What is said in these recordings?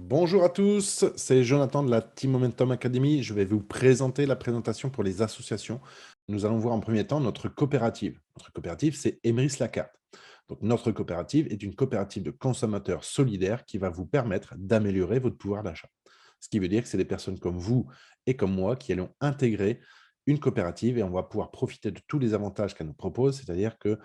Bonjour à tous, c'est Jonathan de la Team Momentum Academy. Je vais vous présenter la présentation pour les associations. Nous allons voir en premier temps notre coopérative. Notre coopérative, c'est Emeris Lacarte. Donc, notre coopérative est une coopérative de consommateurs solidaires qui va vous permettre d'améliorer votre pouvoir d'achat. Ce qui veut dire que c'est des personnes comme vous et comme moi qui allons intégrer une coopérative et on va pouvoir profiter de tous les avantages qu'elle nous propose, c'est-à-dire que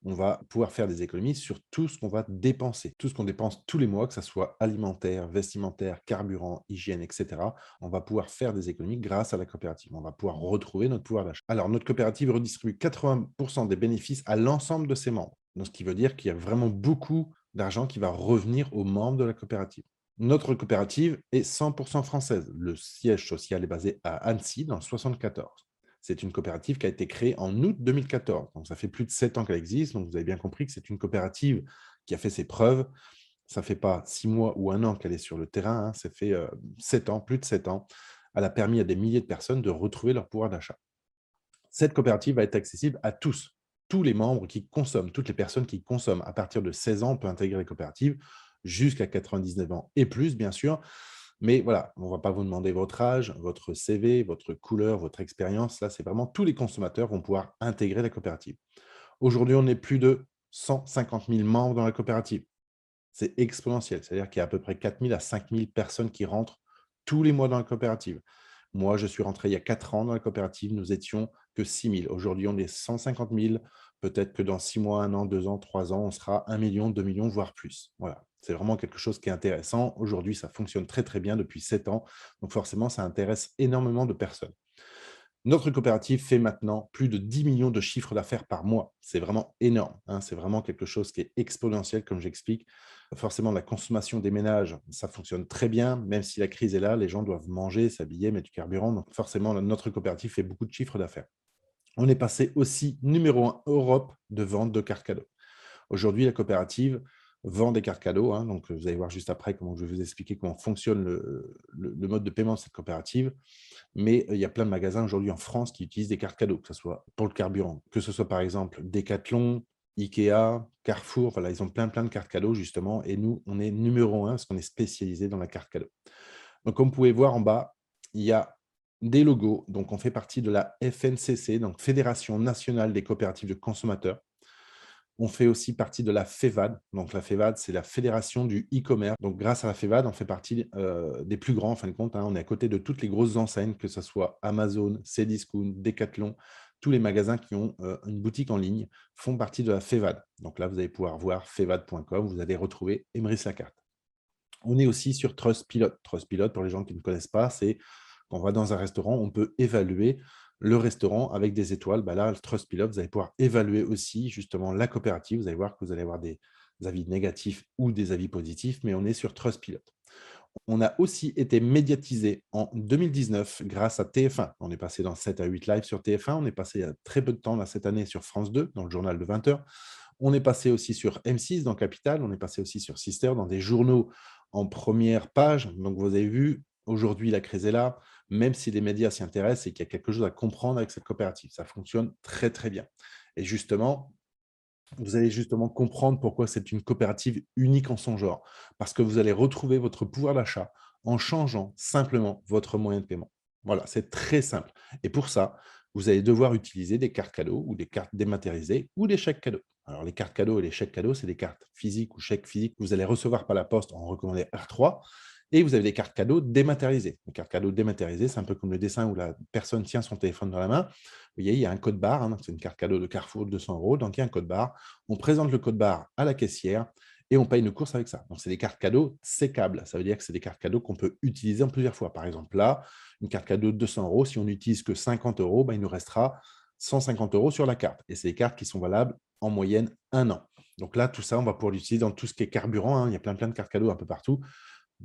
on va pouvoir faire des économies sur tout ce qu'on va dépenser. Tout ce qu'on dépense tous les mois, que ce soit alimentaire, vestimentaire, carburant, hygiène, etc. On va pouvoir faire des économies grâce à la coopérative. On va pouvoir retrouver notre pouvoir d'achat. Alors, notre coopérative redistribue 80% des bénéfices à l'ensemble de ses membres. Donc, ce qui veut dire qu'il y a vraiment beaucoup d'argent qui va revenir aux membres de la coopérative. Notre coopérative est 100% française. Le siège social est basé à Annecy, dans le 74. C'est une coopérative qui a été créée en août 2014. Donc, ça fait plus de 7 ans qu'elle existe. Donc, vous avez bien compris que c'est une coopérative qui a fait ses preuves. Ça ne fait pas 6 mois ou 1 an qu'elle est sur le terrain. Ça fait 7 ans, plus de 7 ans. Elle a permis à des milliers de personnes de retrouver leur pouvoir d'achat. Cette coopérative va être accessible à tous. Tous les membres qui consomment, toutes les personnes qui consomment à partir de 16 ans, on peut intégrer les coopératives jusqu'à 99 ans et plus, bien sûr. Mais voilà, on ne va pas vous demander votre âge, votre CV, votre couleur, votre expérience. Là, c'est vraiment tous les consommateurs vont pouvoir intégrer la coopérative. Aujourd'hui, on est plus de 150 000 membres dans la coopérative. C'est exponentiel, c'est-à-dire qu'il y a à peu près 4 000 à 5 000 personnes qui rentrent tous les mois dans la coopérative. Moi, je suis rentré il y a 4 ans dans la coopérative, nous étions que 6 000. Aujourd'hui, on est 150 000. Peut-être que dans 6 mois, 1 an, 2 ans, 3 ans, on sera 1 million, 2 millions, voire plus. Voilà, c'est vraiment quelque chose qui est intéressant. Aujourd'hui, ça fonctionne très, très bien depuis 7 ans. Donc forcément, ça intéresse énormément de personnes. Notre coopérative fait maintenant plus de 10 millions de chiffres d'affaires par mois. C'est vraiment énorme, hein. C'est vraiment quelque chose qui est exponentiel, comme j'explique. Forcément, la consommation des ménages, ça fonctionne très bien. Même si la crise est là, les gens doivent manger, s'habiller, mettre du carburant. Donc forcément, notre coopérative fait beaucoup de chiffres d'affaires. On est passé aussi numéro 1 Europe de vente de cartes cadeaux. Aujourd'hui, la coopérative vend des cartes cadeaux, hein, donc vous allez voir juste après comment je vais vous expliquer comment fonctionne le mode de paiement de cette coopérative. Mais il y a plein de magasins aujourd'hui en France qui utilisent des cartes cadeaux, que ce soit pour le carburant, que ce soit par exemple Decathlon, Ikea, Carrefour, voilà, ils ont plein de cartes cadeaux justement. Et nous, on est numéro 1 parce qu'on est spécialisé dans la carte cadeau. Donc, comme vous pouvez voir en bas, il y a des logos. Donc, on fait partie de la FNCC, donc Fédération nationale des coopératives de consommateurs. On fait aussi partie de la FEVAD. Donc, la FEVAD, c'est la Fédération du e-commerce. Donc, grâce à la FEVAD, on fait partie des plus grands, en fin de compte, hein. On est à côté de toutes les grosses enseignes, que ce soit Amazon, Cdiscount, Decathlon. Tous les magasins qui ont une boutique en ligne font partie de la FEVAD. Donc là, vous allez pouvoir voir fevad.com. Vous allez retrouver Emeris Lacarte. On est aussi sur Trustpilot. Trustpilot, pour les gens qui ne connaissent pas, c'est quand on va dans un restaurant, on peut évaluer le restaurant avec des étoiles. Bah là, le Trustpilot, vous allez pouvoir évaluer aussi justement la coopérative. Vous allez voir que vous allez avoir des avis négatifs ou des avis positifs, mais on est sur Trustpilot. On a aussi été médiatisé en 2019 grâce à TF1. On est passé dans 7 à 8 lives sur TF1. On est passé il y a très peu de temps là, cette année sur France 2, dans le journal de 20 heures. On est passé aussi sur M6 dans Capital. On est passé aussi sur Sister dans des journaux en première page. Donc, vous avez vu, aujourd'hui, la crise est là. Même si les médias s'y intéressent et qu'il y a quelque chose à comprendre avec cette coopérative, ça fonctionne très, très bien. Et justement, vous allez justement comprendre pourquoi c'est une coopérative unique en son genre. Parce que vous allez retrouver votre pouvoir d'achat en changeant simplement votre moyen de paiement. Voilà, c'est très simple. Et pour ça, vous allez devoir utiliser des cartes cadeaux ou des cartes dématérialisées ou des chèques cadeaux. Alors, les cartes cadeaux et les chèques cadeaux, c'est des cartes physiques ou chèques physiques que vous allez recevoir par la poste en recommandé R3. Et vous avez des cartes cadeaux dématérialisées. Les cartes cadeaux dématérialisées, c'est un peu comme le dessin où la personne tient son téléphone dans la main. Vous voyez, il y a un code barre, hein, c'est une carte cadeau de Carrefour de 200 €, donc il y a un code barre. On présente le code barre à la caissière et on paye nos courses avec ça. Donc, c'est des cartes cadeaux sécables. Ça veut dire que c'est des cartes cadeaux qu'on peut utiliser en plusieurs fois. Par exemple, là, une carte cadeau de 200 €, si on n'utilise que 50 €, ben, il nous restera 150 € sur la carte. Et c'est des cartes qui sont valables en moyenne 1 an. Donc là, tout ça, on va pouvoir l'utiliser dans tout ce qui est carburant, hein. Il y a plein de cartes cadeaux un peu partout.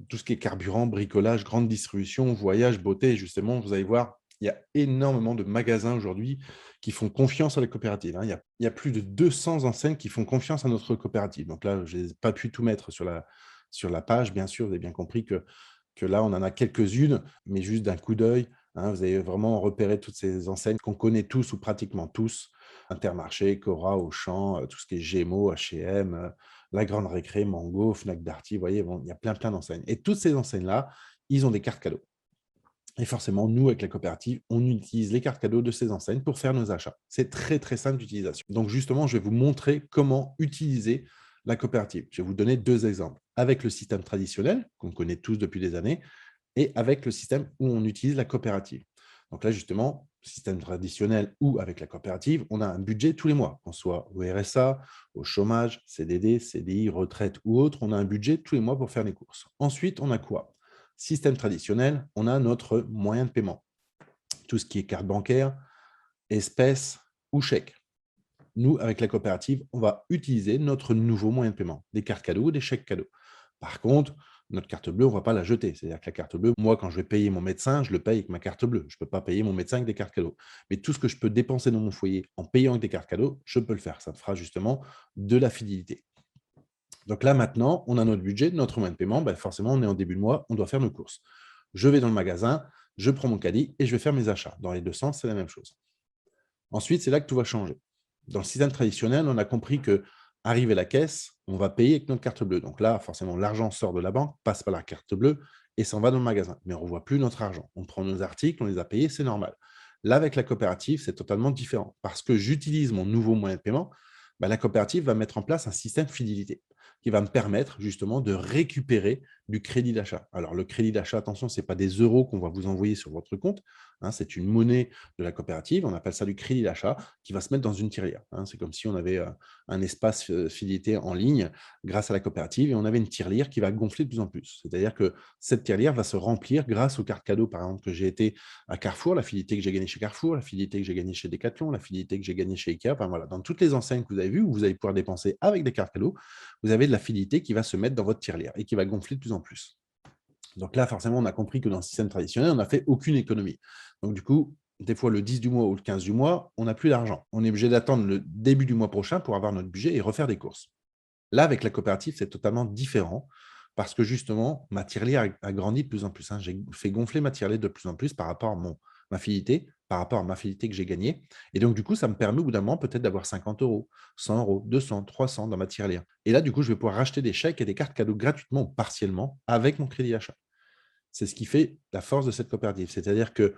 Tout ce qui est carburant, bricolage, grande distribution, voyage, beauté. Et justement, vous allez voir, il y a énormément de magasins aujourd'hui qui font confiance à la coopérative, hein. Il y a plus de 200 enseignes qui font confiance à notre coopérative. Donc là, je n'ai pas pu tout mettre sur la page, bien sûr. Vous avez bien compris que là, on en a quelques-unes, mais juste d'un coup d'œil, hein, vous allez vraiment repérer toutes ces enseignes qu'on connaît tous ou pratiquement tous. Intermarché, Cora, Auchan, tout ce qui est Gémeaux, H&M, La Grande Récré, Mango, Fnac Darty, vous voyez, bon, il y a plein d'enseignes. Et toutes ces enseignes-là, ils ont des cartes cadeaux. Et forcément, nous, avec la coopérative, on utilise les cartes cadeaux de ces enseignes pour faire nos achats. C'est très simple d'utilisation. Donc, justement, je vais vous montrer comment utiliser la coopérative. Je vais vous donner 2 exemples. Avec le système traditionnel, qu'on connaît tous depuis des années, et avec le système où on utilise la coopérative. Donc là, justement, système traditionnel ou avec la coopérative, on a un budget tous les mois, qu'on soit au RSA, au chômage, CDD, CDI, retraite ou autre, on a un budget tous les mois pour faire les courses. Ensuite, on a quoi? Système traditionnel, on a notre moyen de paiement. Tout ce qui est carte bancaire, espèces ou chèque. Nous, avec la coopérative, on va utiliser notre nouveau moyen de paiement, des cartes cadeaux ou des chèques cadeaux. Par contre, notre carte bleue, on ne va pas la jeter. C'est-à-dire que la carte bleue, moi, quand je vais payer mon médecin, je le paye avec ma carte bleue. Je ne peux pas payer mon médecin avec des cartes cadeaux. Mais tout ce que je peux dépenser dans mon foyer en payant avec des cartes cadeaux, je peux le faire. Ça te fera justement de la fidélité. Donc là, maintenant, on a notre budget, notre moyen de paiement. Ben forcément, on est en début de mois, on doit faire nos courses. Je vais dans le magasin, je prends mon caddie et je vais faire mes achats. Dans les deux sens, c'est la même chose. Ensuite, c'est là que tout va changer. Dans le système traditionnel, on a compris que arrivé à la caisse, on va payer avec notre carte bleue. Donc là, forcément, l'argent sort de la banque, passe par la carte bleue et s'en va dans le magasin. Mais on ne revoit plus notre argent. On prend nos articles, on les a payés, c'est normal. Là, avec la coopérative, c'est totalement différent. Parce que j'utilise mon nouveau moyen de paiement, bah, la coopérative va mettre en place un système fidélité qui va me permettre justement de récupérer du crédit d'achat. Alors, le crédit d'achat, attention, ce n'est pas des euros qu'on va vous envoyer sur votre compte, hein, c'est une monnaie de la coopérative, on appelle ça du crédit d'achat, qui va se mettre dans une tirelire, hein. C'est comme si on avait un espace fidélité en ligne grâce à la coopérative et on avait une tirelire qui va gonfler de plus en plus. C'est-à-dire que cette tirelire va se remplir grâce aux cartes cadeaux, par exemple, que j'ai été à Carrefour, la fidélité que j'ai gagnée chez Carrefour, la fidélité que j'ai gagnée chez Decathlon, la fidélité que j'ai gagnée chez Ikea. Enfin, voilà, dans toutes les enseignes que vous avez vues, où vous allez pouvoir dépenser avec des cartes cadeaux, vous avez de la fidélité qui va se mettre dans votre tirelire et qui va gonfler de plus en plus. Donc là, forcément, on a compris que dans le système traditionnel, on n'a fait aucune économie. Donc du coup, des fois, le 10 du mois ou le 15 du mois, on n'a plus d'argent. On est obligé d'attendre le début du mois prochain pour avoir notre budget et refaire des courses. Là, avec la coopérative, c'est totalement différent parce que justement, ma tirelire a grandi de plus en plus, hein. J'ai fait gonfler ma tirelire de plus en plus par rapport à ma fidélité, par rapport à ma fidélité que j'ai gagnée. Et donc, du coup, ça me permet au bout d'un moment peut-être d'avoir 50 €, 100 €, 200, 300 dans ma tirelire. Et là, du coup, je vais pouvoir racheter des chèques et des cartes cadeaux gratuitement ou partiellement avec mon crédit d'achat. C'est ce qui fait la force de cette coopérative. C'est-à-dire que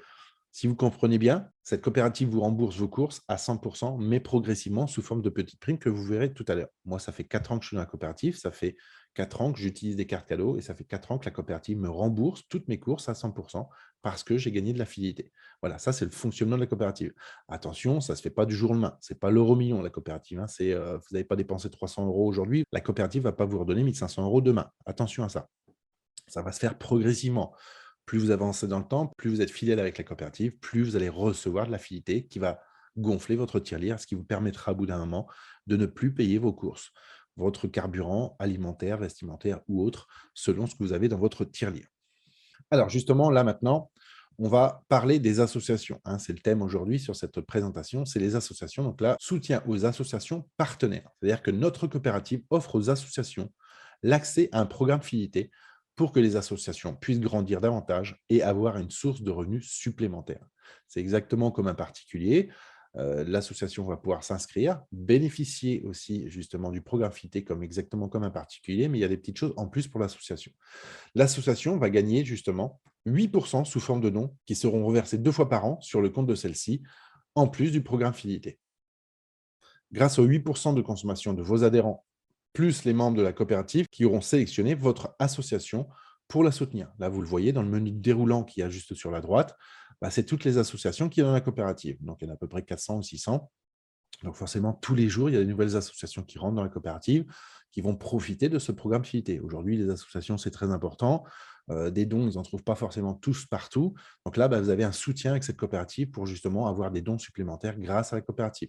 si vous comprenez bien, cette coopérative vous rembourse vos courses à 100%, mais progressivement sous forme de petites primes que vous verrez tout à l'heure. Moi, ça fait 4 ans que je suis dans la coopérative, ça fait 4 ans que j'utilise des cartes cadeaux et ça fait 4 ans que la coopérative me rembourse toutes mes courses à 100% parce que j'ai gagné de la fidélité. Voilà, ça, c'est le fonctionnement de la coopérative. Attention, ça ne se fait pas du jour au lendemain. Ce n'est pas l'euro million, la coopérative, hein. Vous n'avez pas dépensé 300 € aujourd'hui. La coopérative ne va pas vous redonner 1500 € demain. Attention à ça. Ça va se faire progressivement. Plus vous avancez dans le temps, plus vous êtes fidèle avec la coopérative, plus vous allez recevoir de la fidélité qui va gonfler votre tirelire, ce qui vous permettra, au bout d'un moment, de ne plus payer vos courses, votre carburant alimentaire, vestimentaire ou autre, selon ce que vous avez dans votre tirelire. Alors justement, là maintenant, on va parler des associations, hein. C'est le thème aujourd'hui sur cette présentation, c'est les associations. Donc là, soutien aux associations partenaires. C'est-à-dire que notre coopérative offre aux associations l'accès à un programme fidélité pour que les associations puissent grandir davantage et avoir une source de revenus supplémentaire. C'est exactement comme un particulier. L'association va pouvoir s'inscrire, bénéficier aussi justement du programme fidélité comme exactement comme un particulier, mais il y a des petites choses en plus pour l'association. L'association va gagner justement 8% sous forme de dons qui seront reversés 2 fois par an sur le compte de celle-ci, en plus du programme fidélité. Grâce aux 8% de consommation de vos adhérents, plus les membres de la coopérative qui auront sélectionné votre association pour la soutenir. Là, vous le voyez dans le menu déroulant qui est juste sur la droite, bah, c'est toutes les associations qui sont dans la coopérative. Donc, il y en a à peu près 400 ou 600. Donc forcément, tous les jours, il y a des nouvelles associations qui rentrent dans la coopérative, qui vont profiter de ce programme fidélité. Aujourd'hui, les associations, c'est très important. Des dons, ils n'en trouvent pas forcément tous partout. Donc là, bah, vous avez un soutien avec cette coopérative pour justement avoir des dons supplémentaires grâce à la coopérative.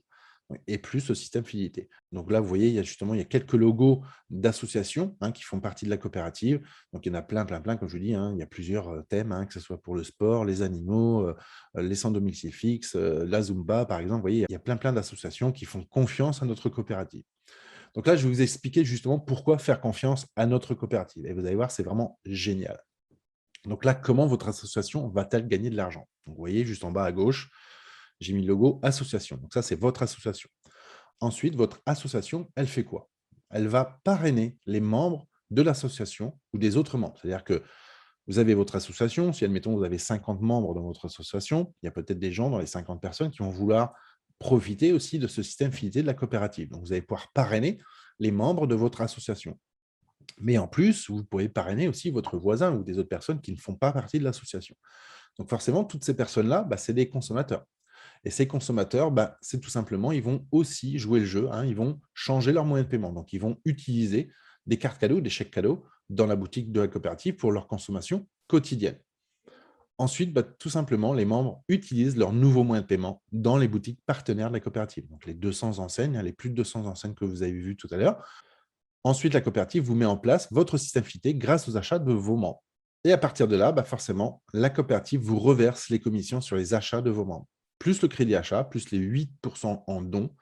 Et plus le système fidélité. Donc là, vous voyez, il y a quelques logos d'associations, hein, qui font partie de la coopérative. Donc il y en a plein, comme je vous dis, hein. Il y a plusieurs thèmes, hein, que ce soit pour le sport, les animaux, les sans domicile fixe, la Zumba, par exemple. Vous voyez, il y a plein d'associations qui font confiance à notre coopérative. Donc là, je vais vous expliquer justement pourquoi faire confiance à notre coopérative. Et vous allez voir, c'est vraiment génial. Donc là, comment votre association va-t-elle gagner de l'argent? Donc, vous voyez, juste en bas à gauche, j'ai mis le logo association. Donc ça, c'est votre association. Ensuite, votre association, elle fait quoi? elle va parrainer les membres de l'association ou des autres membres. C'est-à-dire que vous avez votre association, si admettons vous avez 50 membres dans votre association, il y a peut-être des gens dans les 50 personnes qui vont vouloir profiter aussi de ce système fidélité de la coopérative. Donc vous allez pouvoir parrainer les membres de votre association. Mais en plus, vous pouvez parrainer aussi votre voisin ou des autres personnes qui ne font pas partie de l'association. Donc forcément, toutes ces personnes-là, c'est des consommateurs. Et ces consommateurs, c'est tout simplement, ils vont aussi jouer le jeu, hein, ils vont changer leur moyen de paiement. Donc, ils vont utiliser des cartes cadeaux, des chèques cadeaux dans la boutique de la coopérative pour leur consommation quotidienne. Ensuite, tout simplement, les membres utilisent leur nouveau moyen de paiement dans les boutiques partenaires de la coopérative. Donc, les 200 enseignes, hein, les plus de 200 enseignes que vous avez vues tout à l'heure. Ensuite, la coopérative vous met en place votre système fidélité grâce aux achats de vos membres. Et à partir de là, forcément, la coopérative vous reverse les commissions sur les achats de vos membres, plus le crédit achat, plus les 8% en dons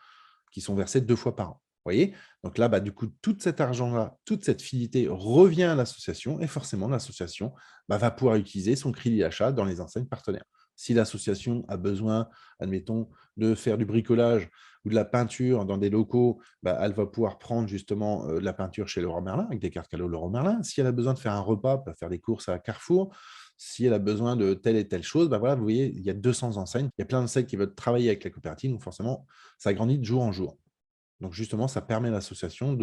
qui sont versés 2 fois par an. Vous voyez? Donc là, du coup, tout cet argent-là, toute cette fidélité revient à l'association et forcément, l'association va pouvoir utiliser son crédit achat dans les enseignes partenaires. Si l'association a besoin, admettons, de faire du bricolage ou de la peinture dans des locaux, elle va pouvoir prendre justement la peinture chez Leroy Merlin avec des cartes cadeaux Leroy Merlin. Si elle a besoin de faire un repas, faire des courses à Carrefour. Si elle a besoin de telle et telle chose, voilà, vous voyez, il y a 200 enseignes. Il y a plein d'enseignes qui veulent travailler avec la coopérative. Donc forcément, ça grandit de jour en jour. Donc justement, ça permet à l'association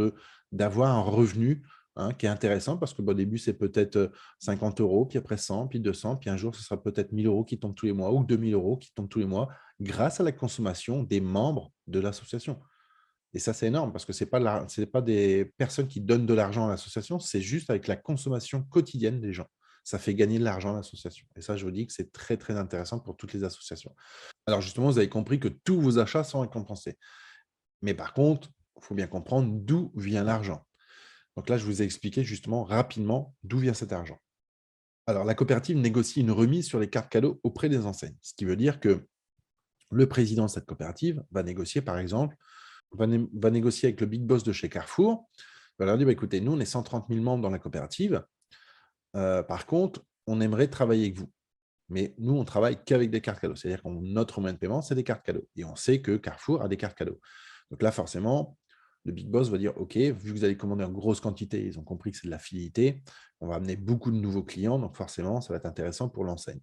d'avoir un revenu, hein, qui est intéressant parce qu'au début, c'est peut-être 50 €, puis après 100, puis 200, puis un jour, ce sera peut-être 1 000 € qui tombent tous les mois ou 2 000 € qui tombent tous les mois grâce à la consommation des membres de l'association. Et ça, c'est énorme parce que ce n'est pas des personnes qui donnent de l'argent à l'association, c'est juste avec la consommation quotidienne des gens. Ça fait gagner de l'argent à l'association. Et ça, je vous dis que c'est très, très intéressant pour toutes les associations. Alors justement, vous avez compris que tous vos achats sont récompensés. Mais par contre, il faut bien comprendre d'où vient l'argent. Donc là, je vous ai expliqué justement rapidement d'où vient cet argent. Alors, la coopérative négocie une remise sur les cartes cadeaux auprès des enseignes. Ce qui veut dire que le président de cette coopérative va négocier, par exemple, va négocier avec le big boss de chez Carrefour. Il va leur dire, écoutez, nous, on est 130 000 membres dans la coopérative. Par contre, on aimerait travailler avec vous. Mais nous, on travaille qu'avec des cartes cadeaux. C'est-à-dire que notre moyen de paiement, c'est des cartes cadeaux. Et on sait que Carrefour a des cartes cadeaux. Donc là, forcément, le big boss va dire, OK, vu que vous allez commander en grosse quantité, ils ont compris que c'est de la fidélité, on va amener beaucoup de nouveaux clients, donc forcément, ça va être intéressant pour l'enseigne.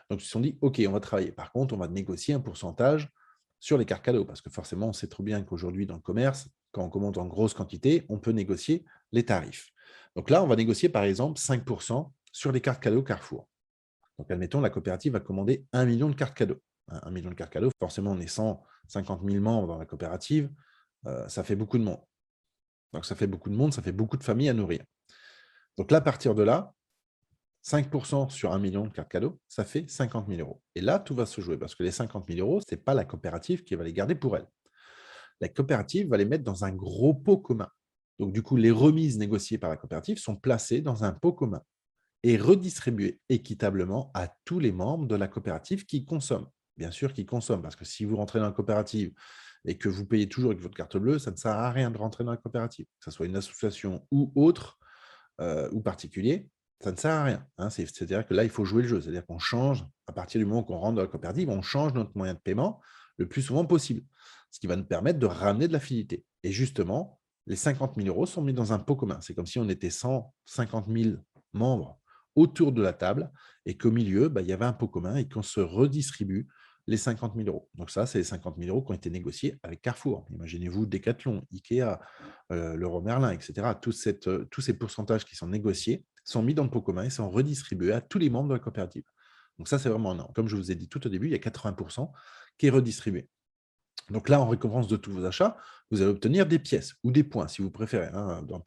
Donc, ils se sont dit, OK, on va travailler. Par contre, on va négocier un pourcentage sur les cartes cadeaux, parce que forcément, on sait trop bien qu'aujourd'hui, dans le commerce, quand on commande en grosse quantité, on peut négocier les tarifs. Donc là, on va négocier, par exemple, 5% sur les cartes cadeaux Carrefour. Donc, admettons, la coopérative va commander 1 million de cartes cadeaux. 1 million de cartes cadeaux, forcément, on est 150 000 membres dans la coopérative, ça fait beaucoup de monde. Donc, ça fait beaucoup de monde, ça fait beaucoup de familles à nourrir. Donc là, à partir de là, 5% sur 1 million de cartes cadeaux, ça fait 50 000 €. Et là, tout va se jouer parce que les 50 000 €, ce n'est pas la coopérative qui va les garder pour elle. La coopérative va les mettre dans un gros pot commun. Donc, du coup, les remises négociées par la coopérative sont placées dans un pot commun et redistribuées équitablement à tous les membres de la coopérative qui consomment. Bien sûr, qui consomment, parce que si vous rentrez dans la coopérative et que vous payez toujours avec votre carte bleue, ça ne sert à rien de rentrer dans la coopérative, que ce soit une association ou autre, ou particulier, ça ne sert à rien, hein. C'est-à-dire que là, il faut jouer le jeu. C'est-à-dire qu'on change, à partir du moment qu'on rentre dans la coopérative, on change notre moyen de paiement le plus souvent possible, ce qui va nous permettre de ramener de la fidélité. Et justement, les 50 000 € sont mis dans un pot commun. C'est comme si on était 150 000 membres autour de la table et qu'au milieu, il y avait un pot commun et qu'on se redistribue les 50 000 €. Donc ça, c'est les 50 000 € qui ont été négociés avec Carrefour. Imaginez-vous Decathlon, Ikea, Leroy Merlin, etc. Tous ces pourcentages qui sont négociés sont mis dans le pot commun et sont redistribués à tous les membres de la coopérative. Donc ça, c'est vraiment énorme. Comme je vous ai dit tout au début, il y a 80% qui est redistribué. Donc là, en récompense de tous vos achats, vous allez obtenir des pièces ou des points, si vous préférez, hein. Dans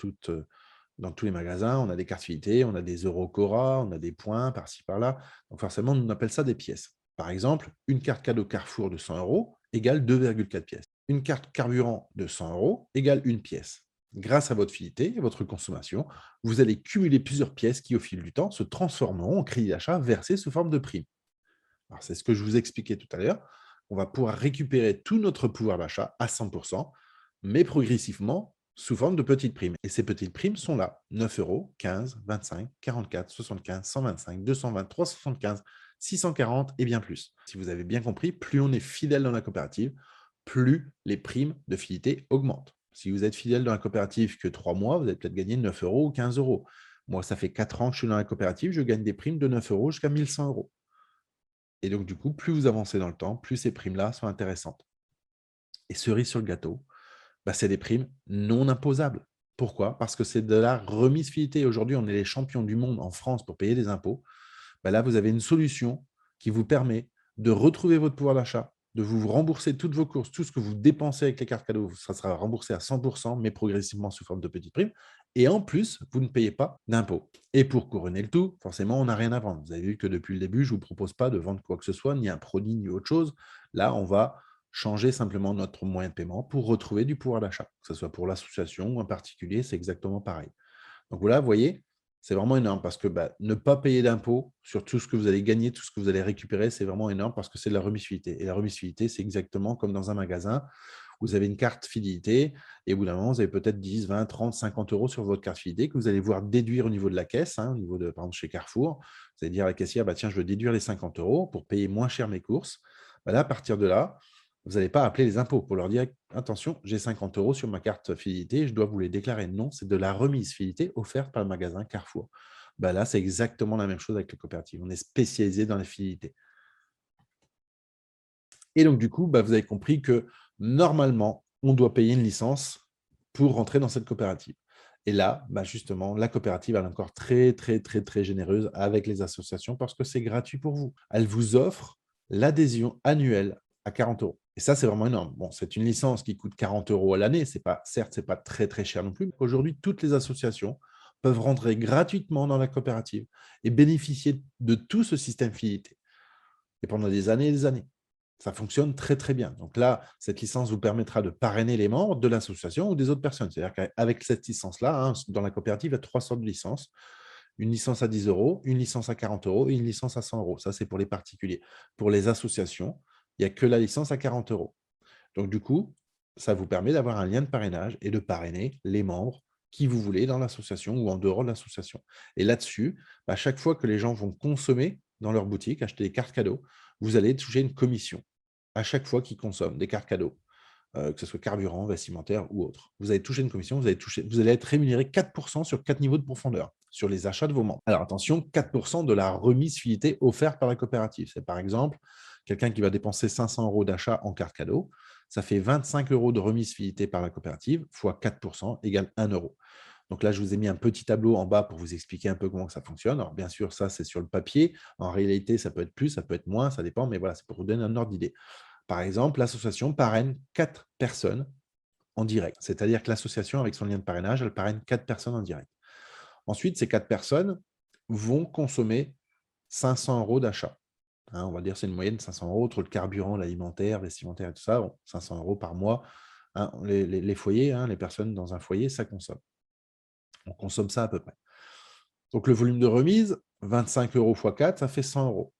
tous les magasins, on a des cartes fidélité, on a des euros Cora, on a des points par-ci, par-là. Donc forcément, on appelle ça des pièces. Par exemple, une carte cadeau Carrefour de 100 € égale 2,4 pièces. Une carte carburant de 100 € égale une pièce. Grâce à votre fidélité et votre consommation, vous allez cumuler plusieurs pièces qui, au fil du temps, se transformeront en crédit d'achat versé sous forme de prime. Alors, c'est ce que je vous expliquais tout à l'heure. On va pouvoir récupérer tout notre pouvoir d'achat à 100%, mais progressivement sous forme de petites primes. Et ces petites primes sont là, 9 €, 15, 25, 44, 75, 125, 220, 375, 640 et bien plus. Si vous avez bien compris, plus on est fidèle dans la coopérative, plus les primes de fidélité augmentent. Si vous êtes fidèle dans la coopérative que 3 mois, vous allez peut-être gagner 9 € ou 15 €. Moi, ça fait 4 ans que je suis dans la coopérative, je gagne des primes de 9 € jusqu'à 1 100 €. Et donc, du coup, plus vous avancez dans le temps, plus ces primes-là sont intéressantes. Et cerise sur le gâteau, bah, c'est des primes non imposables. Pourquoi? Parce que c'est de la remise fidélité. Aujourd'hui, on est les champions du monde en France pour payer des impôts. Bah, là, vous avez une solution qui vous permet de retrouver votre pouvoir d'achat, de vous rembourser toutes vos courses, tout ce que vous dépensez avec les cartes cadeaux, ça sera remboursé à 100%, mais progressivement sous forme de petites primes. Et en plus, vous ne payez pas d'impôts. Et pour couronner le tout, forcément, on n'a rien à vendre. Vous avez vu que depuis le début, je ne vous propose pas de vendre quoi que ce soit, ni un produit, ni autre chose. Là, on va changer simplement notre moyen de paiement pour retrouver du pouvoir d'achat. Que ce soit pour l'association ou un particulier, c'est exactement pareil. Donc voilà, vous voyez, c'est vraiment énorme parce que ne pas payer d'impôts sur tout ce que vous allez gagner, tout ce que vous allez récupérer, c'est vraiment énorme parce que c'est de la remise fidélité. Et la remise fidélité, c'est exactement comme dans un magasin. Vous avez une carte fidélité et au bout d'un moment, vous avez peut-être 10, 20, 30, 50 € sur votre carte fidélité que vous allez voir déduire au niveau de la caisse, au niveau de, par exemple, chez Carrefour. Vous allez dire à la caissière, tiens, je veux déduire les 50 € pour payer moins cher mes courses. Là, à partir de là, vous n'allez pas appeler les impôts pour leur dire attention, j'ai 50 € sur ma carte fidélité, je dois vous les déclarer. Non, c'est de la remise fidélité offerte par le magasin Carrefour. Là, c'est exactement la même chose avec les coopératives. On est spécialisé dans la fidélité. Et donc, du coup, vous avez compris que normalement, on doit payer une licence pour rentrer dans cette coopérative. Et là, justement, la coopérative, elle est encore très, très, très, très généreuse avec les associations parce que c'est gratuit pour vous. Elle vous offre l'adhésion annuelle à 40 €. Et ça, c'est vraiment énorme. Bon, c'est une licence qui coûte 40 € à l'année. Certes, ce n'est pas très, très cher non plus. Aujourd'hui, toutes les associations peuvent rentrer gratuitement dans la coopérative et bénéficier de tout ce système fidélité. Et pendant des années et des années. Ça fonctionne très, très bien. Donc là, cette licence vous permettra de parrainer les membres de l'association ou des autres personnes. C'est-à-dire qu'avec cette licence-là, dans la coopérative, il y a 3 sortes de licences. Une licence à 10 €, une licence à 40 € et une licence à 100 €. Ça, c'est pour les particuliers. Pour les associations, il n'y a que la licence à 40 €. Donc du coup, ça vous permet d'avoir un lien de parrainage et de parrainer les membres qui vous voulez dans l'association ou en dehors de l'association. Et là-dessus, à chaque fois que les gens vont consommer dans leur boutique, acheter des cartes cadeaux, vous allez toucher une commission à chaque fois qu'ils consomment des cartes cadeaux, que ce soit carburant, vestimentaire ou autre. Vous allez toucher une commission, vous allez être rémunéré 4% sur 4 niveaux de profondeur sur les achats de vos membres. Alors attention, 4% de la remise fidélité offerte par la coopérative. C'est par exemple quelqu'un qui va dépenser 500 € d'achat en carte cadeau, ça fait 25 € de remise fidélité par la coopérative, fois 4% égale 1 €. Donc là, je vous ai mis un petit tableau en bas pour vous expliquer un peu comment ça fonctionne. Alors bien sûr, ça, c'est sur le papier. En réalité, ça peut être plus, ça peut être moins, ça dépend, mais voilà, c'est pour vous donner un ordre d'idée. Par exemple, l'association parraine 4 personnes en direct. C'est-à-dire que l'association, avec son lien de parrainage, elle parraine 4 personnes en direct. Ensuite, ces 4 personnes vont consommer 500 € d'achat. On va dire c'est une moyenne de 500 € entre le carburant, l'alimentaire, vestimentaire et tout ça. Bon, 500 € par mois. Les foyers, les personnes dans un foyer, ça consomme. On consomme ça à peu près. Donc le volume de remise, 25 € x 4, ça fait 100 €.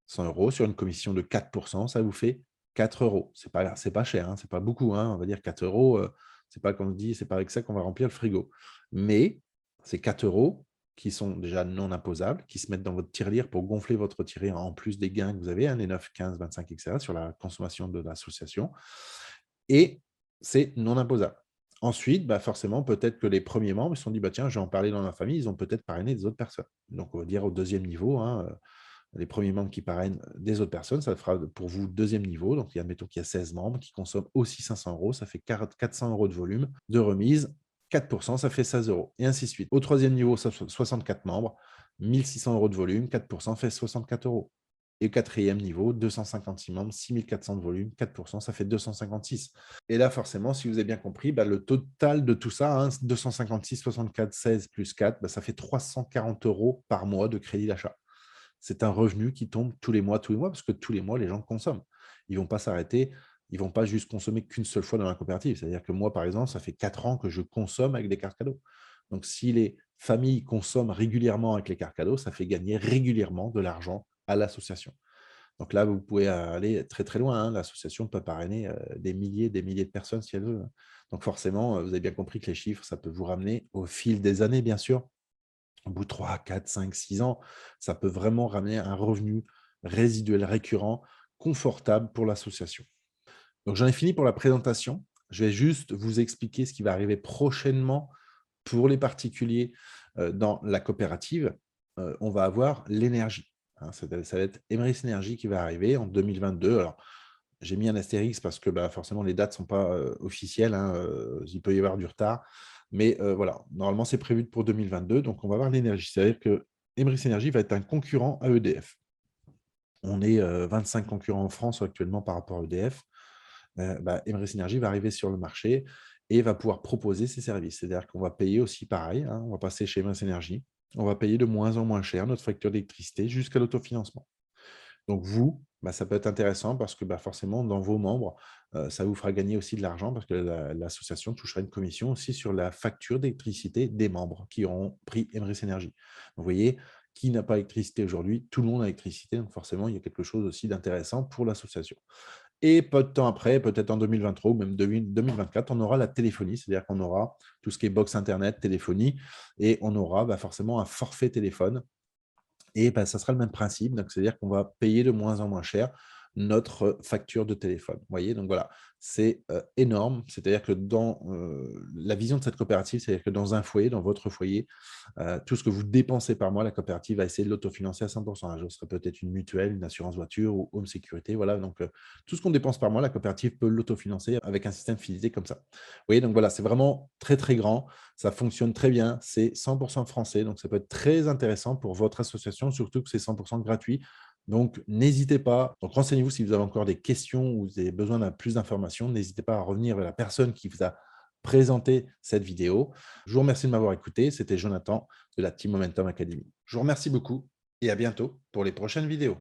100 € sur une commission de 4%, ça vous fait 4 €. C'est pas cher, c'est pas beaucoup, on va dire 4 €, c'est pas comme on dit, c'est pas avec ça qu'on va remplir le frigo. Mais c'est 4 € qui sont déjà non imposables, qui se mettent dans votre tirelire pour gonfler votre tirelire en plus des gains que vous avez, les 9, 15, 25 et cetera sur la consommation de l'association et c'est non imposable. Ensuite, forcément, peut-être que les premiers membres, ils se sont dit: «Tiens, je vais en parler dans ma famille», ils ont peut-être parrainé des autres personnes. Donc on va dire au deuxième niveau, les premiers membres qui parrainent des autres personnes, ça fera pour vous deuxième niveau. Donc, admettons qu'il y a 16 membres qui consomment aussi 500 €, ça fait 400 € de volume de remise. 4%, ça fait 16 € et ainsi de suite. Au troisième niveau, 64 membres, 1600 € de volume, 4% fait 64 €. Et au quatrième niveau, 256 membres, 6400 de volume, 4%, ça fait 256. Et là, forcément, si vous avez bien compris, le total de tout ça, 256, 64, 16 plus 4, ça fait 340 € par mois de crédit d'achat. C'est un revenu qui tombe tous les mois, parce que tous les mois, les gens consomment. Ils ne vont pas s'arrêter, ils ne vont pas juste consommer qu'une seule fois dans la coopérative. C'est-à-dire que moi, par exemple, ça fait 4 ans que je consomme avec des cartes cadeaux. Donc, si les familles consomment régulièrement avec les cartes cadeaux, ça fait gagner régulièrement de l'argent à l'association. Donc là, vous pouvez aller très, très loin. L'association peut parrainer des milliers de personnes si elle veut. Donc forcément, vous avez bien compris que les chiffres, ça peut vous ramener au fil des années, bien sûr. Au bout de 3, 4, 5, 6 ans, ça peut vraiment ramener un revenu résiduel récurrent, confortable pour l'association. Donc, j'en ai fini pour la présentation. Je vais juste vous expliquer ce qui va arriver prochainement pour les particuliers dans la coopérative. On va avoir l'énergie, hein. Ça va être Emeris Énergie qui va arriver en 2022. Alors, j'ai mis un astérix parce que bah, forcément, les dates ne sont pas officielles, hein, il peut y avoir du retard. Mais voilà, normalement, c'est prévu pour 2022. Donc, on va avoir l'énergie. C'est-à-dire que Emeris Énergie va être un concurrent à EDF. On est 25 concurrents en France actuellement par rapport à EDF. Bah, Emeris Énergie va arriver sur le marché et va pouvoir proposer ses services. C'est-à-dire qu'on va payer aussi pareil, hein, on va passer chez Emeris Énergie, on va payer de moins en moins cher notre facture d'électricité jusqu'à l'autofinancement. Donc vous, bah, ça peut être intéressant parce que bah, forcément, dans vos membres, ça vous fera gagner aussi de l'argent parce que l'association touchera une commission aussi sur la facture d'électricité des membres qui auront pris Emeris Énergie. Vous voyez, qui n'a pas d'électricité aujourd'hui? Tout le monde a l'électricité, donc forcément, il y a quelque chose aussi d'intéressant pour l'association. Et peu de temps après, peut-être en 2023 ou même 2024, on aura la téléphonie, c'est-à-dire qu'on aura tout ce qui est box internet, téléphonie, et on aura bah, forcément un forfait téléphone et bah, ça sera le même principe, donc c'est-à-dire qu'on va payer de moins en moins cher notre facture de téléphone. Vous voyez? Donc voilà, c'est énorme. C'est-à-dire que dans la vision de cette coopérative, c'est-à-dire que dans un foyer, dans votre foyer, tout ce que vous dépensez par mois, la coopérative va essayer de l'autofinancer à 100 Un jour, ce serait peut-être une mutuelle, une assurance voiture ou home sécurité. Voilà, donc tout ce qu'on dépense par mois, la coopérative peut l'autofinancer avec un système fidélité comme ça. Vous voyez? Donc voilà, c'est vraiment très, très grand. Ça fonctionne très bien. C'est 100 français, donc ça peut être très intéressant pour votre association, surtout que c'est 100 gratuit. Donc, n'hésitez pas. Donc, renseignez-vous si vous avez encore des questions ou vous avez besoin d'un plus d'informations. N'hésitez pas à revenir vers la personne qui vous a présenté cette vidéo. Je vous remercie de m'avoir écouté. C'était Jonathan de la Team Momentum Academy. Je vous remercie beaucoup et à bientôt pour les prochaines vidéos.